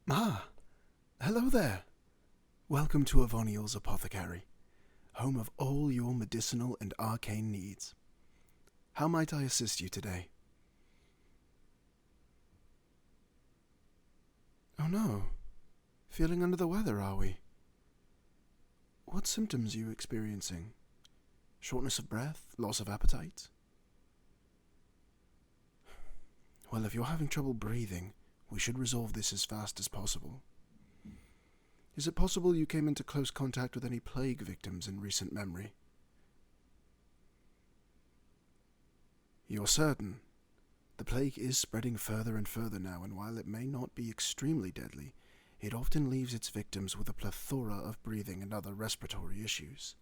Ah, hello there. Welcome to Avoniel's Apothecary, home of all your medicinal and arcane needs. How might I assist you today? Oh no. Feeling under the weather, are we? What symptoms are you experiencing? Shortness of breath? Loss of appetite? Well, if you're having trouble breathing, we should resolve this as fast as possible. Is it possible you came into close contact with any plague victims in recent memory? You're certain? The plague is spreading further and further now, and while it may not be extremely deadly, it often leaves its victims with a plethora of breathing and other respiratory issues.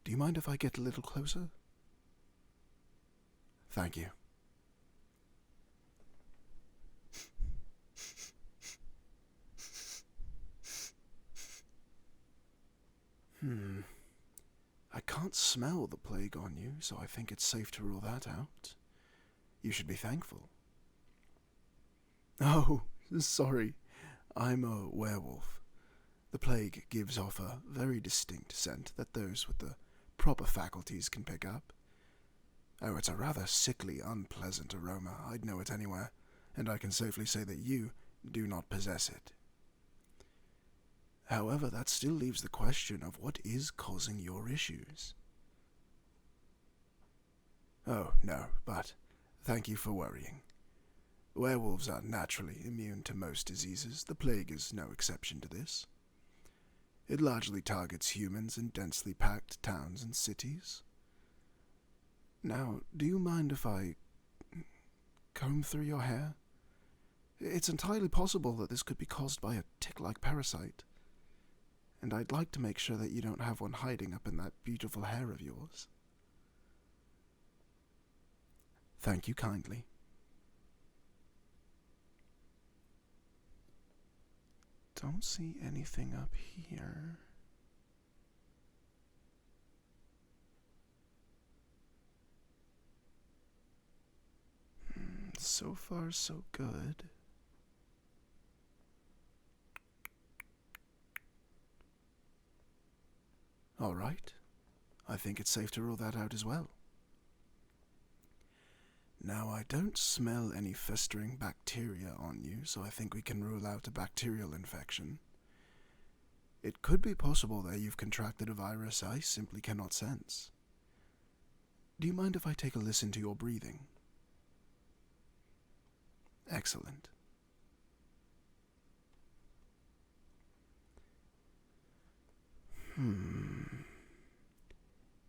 Do you mind if I get a little closer? Thank you. I can't smell the plague on you, so I think it's safe to rule that out. You should be thankful. Oh, sorry. I'm a werewolf. The plague gives off a very distinct scent that those with the proper faculties can pick up. Oh, it's a rather sickly, unpleasant aroma. I'd know it anywhere, and I can safely say that you do not possess it. However, that still leaves the question of what is causing your issues. Oh, no, but thank you for worrying. Werewolves are naturally immune to most diseases. The plague is no exception to this. It largely targets humans in densely packed towns and cities. Now, do you mind if I comb through your hair? It's entirely possible that this could be caused by a tick-like parasite, and I'd like to make sure that you don't have one hiding up in that beautiful hair of yours. Thank you kindly. Don't see anything up here. So far, so good. All right. I think it's safe to rule that out as well. Now, I don't smell any festering bacteria on you, so I think we can rule out a bacterial infection. It could be possible that you've contracted a virus I simply cannot sense. Do you mind if I take a listen to your breathing? Excellent.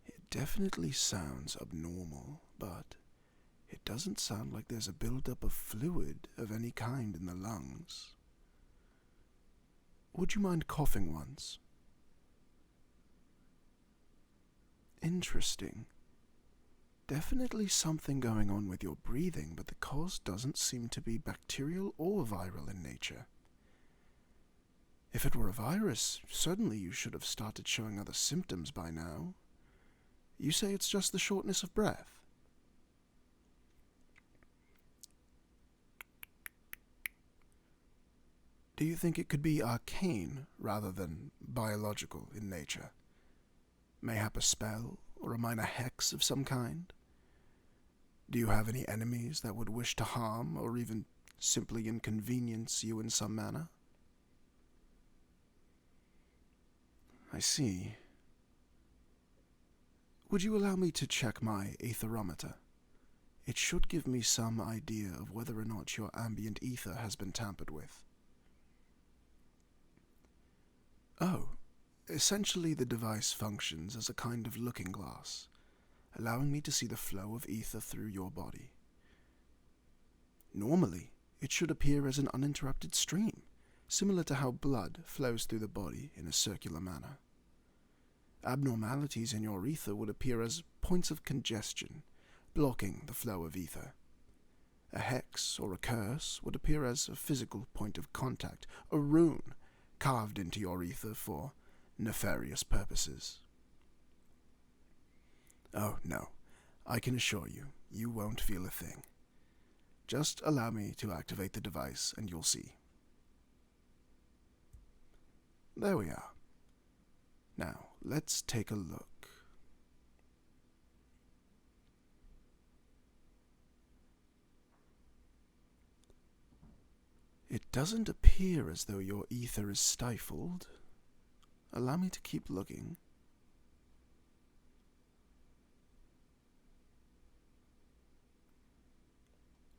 It definitely sounds abnormal, but it doesn't sound like there's a buildup of fluid of any kind in the lungs. Would you mind coughing once? Interesting. Definitely something going on with your breathing, but the cause doesn't seem to be bacterial or viral in nature. If it were a virus, certainly you should have started showing other symptoms by now. You say it's just the shortness of breath? Do you think it could be arcane rather than biological in nature? Mayhap a spell or a minor hex of some kind? Do you have any enemies that would wish to harm or even simply inconvenience you in some manner? I see. Would you allow me to check my aetherometer? It should give me some idea of whether or not your ambient ether has been tampered with. Oh, essentially the device functions as a kind of looking glass, allowing me to see the flow of ether through your body. Normally, it should appear as an uninterrupted stream, similar to how blood flows through the body in a circular manner. Abnormalities in your ether would appear as points of congestion, blocking the flow of ether. A hex or a curse would appear as a physical point of contact, a rune carved into your ether for nefarious purposes. Oh, no. I can assure you, you won't feel a thing. Just allow me to activate the device and you'll see. There we are. Now, let's take a look. It doesn't appear as though your ether is stifled. Allow me to keep looking.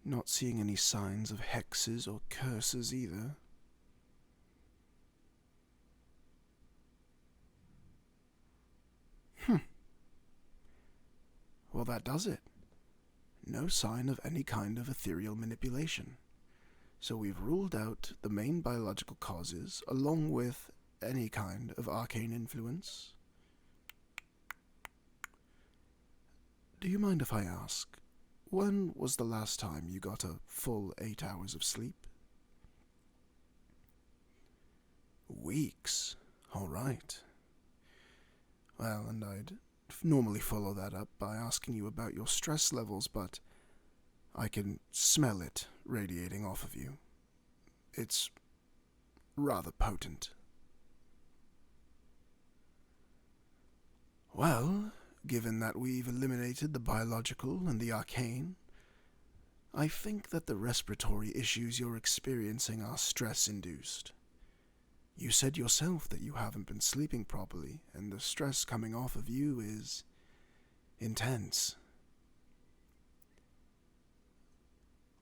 Not seeing any signs of hexes or curses either. Well, that does it. No sign of any kind of ethereal manipulation. So we've ruled out the main biological causes, along with any kind of arcane influence. Do you mind if I ask, when was the last time you got a full 8 hours of sleep? Weeks. All right. Well, and I'd normally follow that up by asking you about your stress levels, but I can smell it radiating off of you. It's rather potent. Well, given that we've eliminated the biological and the arcane, I think that the respiratory issues you're experiencing are stress-induced. You said yourself that you haven't been sleeping properly, and the stress coming off of you is intense.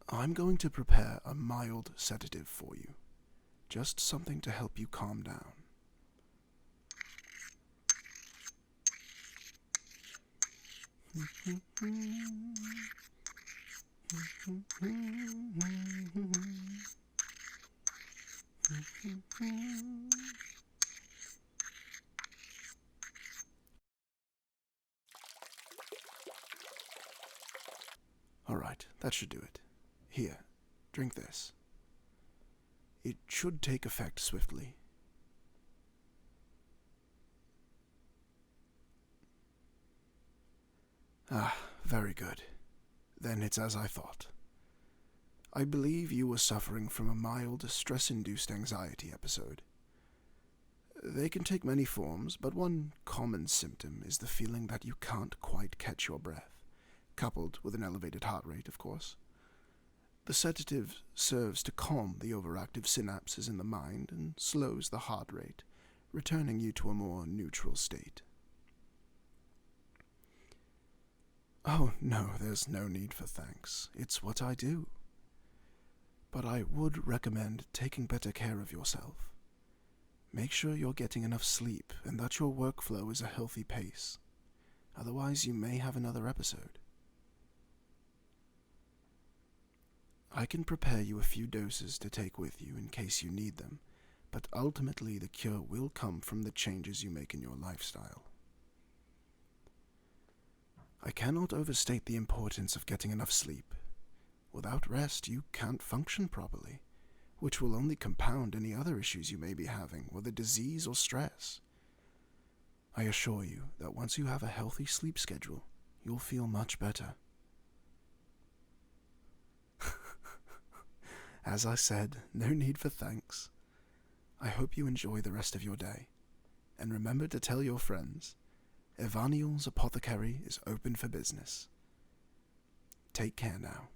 I'm going to prepare a mild sedative for you. Just something to help you calm down. All right, that should do it. Here, drink this. It should take effect swiftly. Ah, very good. Then it's as I thought. I believe you were suffering from a mild stress-induced anxiety episode. They can take many forms, but one common symptom is the feeling that you can't quite catch your breath, coupled with an elevated heart rate, of course. The sedative serves to calm the overactive synapses in the mind and slows the heart rate, returning you to a more neutral state. Oh, no, there's no need for thanks. It's what I do. But I would recommend taking better care of yourself. Make sure you're getting enough sleep and that your workflow is a healthy pace. Otherwise, you may have another episode. I can prepare you a few doses to take with you in case you need them, but ultimately the cure will come from the changes you make in your lifestyle. I cannot overstate the importance of getting enough sleep. Without rest, you can't function properly, which will only compound any other issues you may be having, whether disease or stress. I assure you that once you have a healthy sleep schedule, you'll feel much better. As I said, no need for thanks. I hope you enjoy the rest of your day, and remember to tell your friends, Evaniel's Apothecary is open for business. Take care now.